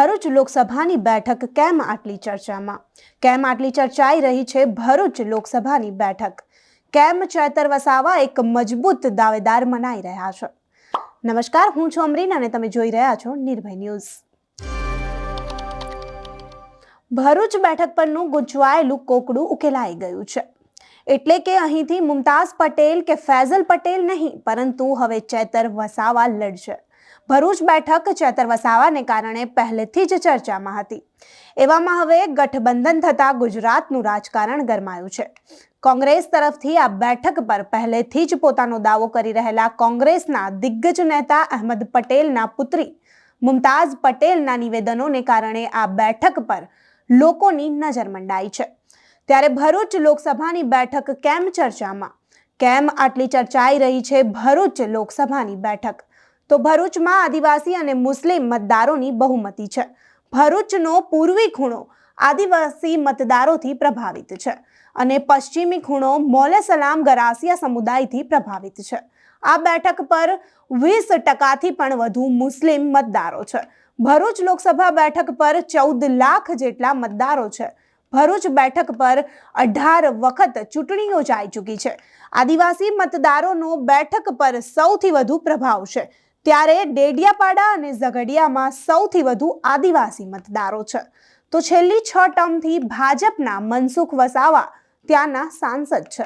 ભરૂચ લોકસભાની બેઠક કેમ આટલી ચર્ચામાં? કેમ આટલી ચર્ચાઈ રહી છે ભરૂચ લોકસભાની બેઠક? કેમ ચેતર વસાવા એક મજબૂત દાવેદાર મનાઈ રહ્યા છે? નમસ્કાર, હું છું અમરીન અને તમે જોઈ રહ્યા છો નિર્ભય ન્યૂઝ. ભરૂચ બેઠક પરનું ગૂંચવાયેલું કોકડું ઉકેલાઈ ગયું છે. એટલે કે અહીંથી મુમતાઝ પટેલ કે ફૈઝલ પટેલ નહીં, પરંતુ હવે ચેતર વસાવા લડશે. ભરૂચ બેઠક ચેતર વસાવાને કારણે પહેલેથી જ ચર્ચામાં હતી. એવામાં હવે ગઠબંધન થતા ગુજરાતનું રાજકારણ ગરમાયું છે. કોંગ્રેસ તરફથી આ બેઠક પર પહેલેથી જ પોતાનો દાવો કરી રહેલા કોંગ્રેસના દિગ્ગજ નેતા અહેમદ પટેલના પુત્રી મુમતાઝ પટેલના નિવેદનોને કારણે આ બેઠક પર લોકોની નજર મંડાઈ છે. ત્યારે ભરૂચ લોકસભાની બેઠક કેમ ચર્ચામાં? કેમ આટલી ચર્ચાઈ રહી છે ભરૂચ લોકસભાની બેઠક? તો ભરૂચમાં આદિવાસી અને મુસ્લિમ મતદારોની બહુમતી છે. ભરૂચનો પૂર્વી ખૂણો આદિવાસી મતદારોથી પ્રભાવિત છે અને પશ્ચિમી ખૂણો મોલે સલામ ગરાસિયા સમુદાયથી પ્રભાવિત છે. આ બેઠક પર 20% પણ વધુ મુસ્લિમ મતદારો છે. ભરૂચ લોકસભા બેઠક પર 14 લાખ જેટલા મતદારો છે. ભરૂચ બેઠક પર 18 વખત ચૂંટણી યોજાઈ ચૂકી છે. આદિવાસી મતદારોનો બેઠક પર સૌથી વધુ પ્રભાવ છે. ત્યારે ડેડિયાપાડા અને ઝઘડિયામાં સૌથી વધુ આદિવાસી મતદારો છે. તો છેલ્લી 6 ટર્મથી ભાજપના મનસુખ વસાવા ત્યાંના સાંસદ છે.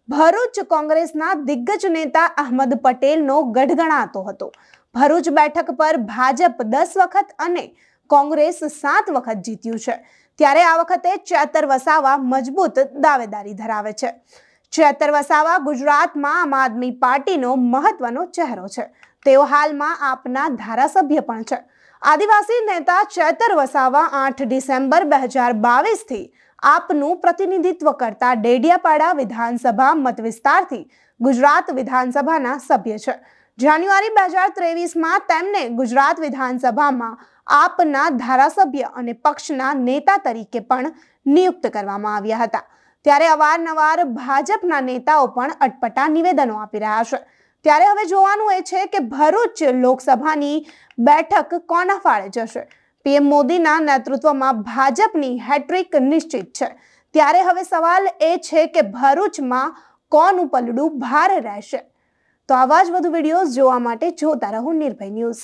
ભરૂચ કોંગ્રેસના દિગ્ગજ નેતા અહેમદ પટેલનો ગઢ ગણાતો હતો. ભરૂચ બેઠક પર ભાજપ 10 વખત અને કોંગ્રેસ 7 વખત જીત્યું છે. ત્યારે આ વખતે ચેતર વસાવા મજબૂત દાવેદારી ધરાવે છે. ચેતર વસાવા ગુજરાતમાં આમ આદમી પાર્ટીનો મહત્વનો ચહેરો છે. તેઓ હાલમાં આપના ધારાસભ્ય પણ છે. આદિવાસી નેતા ચેતર વસાવા 8 ડિસેમ્બર 2022 થી આપનું પ્રતિનિધિત્વ કરતા ડેડિયાપાડા વિધાનસભા મતવિસ્તારથી ગુજરાત વિધાનસભાના સભ્ય છે. જાન્યુઆરી 2023માં તેમને ગુજરાત વિધાનસભામાં આપના ધારાસભ્ય અને પક્ષના નેતા તરીકે પણ નિયુક્ત કરવામાં આવ્યા હતા. ત્યારે અવારનવાર ભાજપના નેતાઓ પણ અટપટા નિવેદનો આપી રહ્યા છે. ત્યારે હવે જોવાનું એ છે કે ભરૂચ લોકસભાની બેઠક કોના ફાળે જશે? પીએમ મોદીના નેતૃત્વમાં ભાજપની હેટ્રિક નિશ્ચિત છે. ત્યારે હવે સવાલ એ છે કે ભરૂચમાં કોનું પલડું ભારે રહેશે? તો આવા જ વધુ વિડીયોઝ જોવા માટે જોતા રહો નિર્ભય ન્યૂઝ.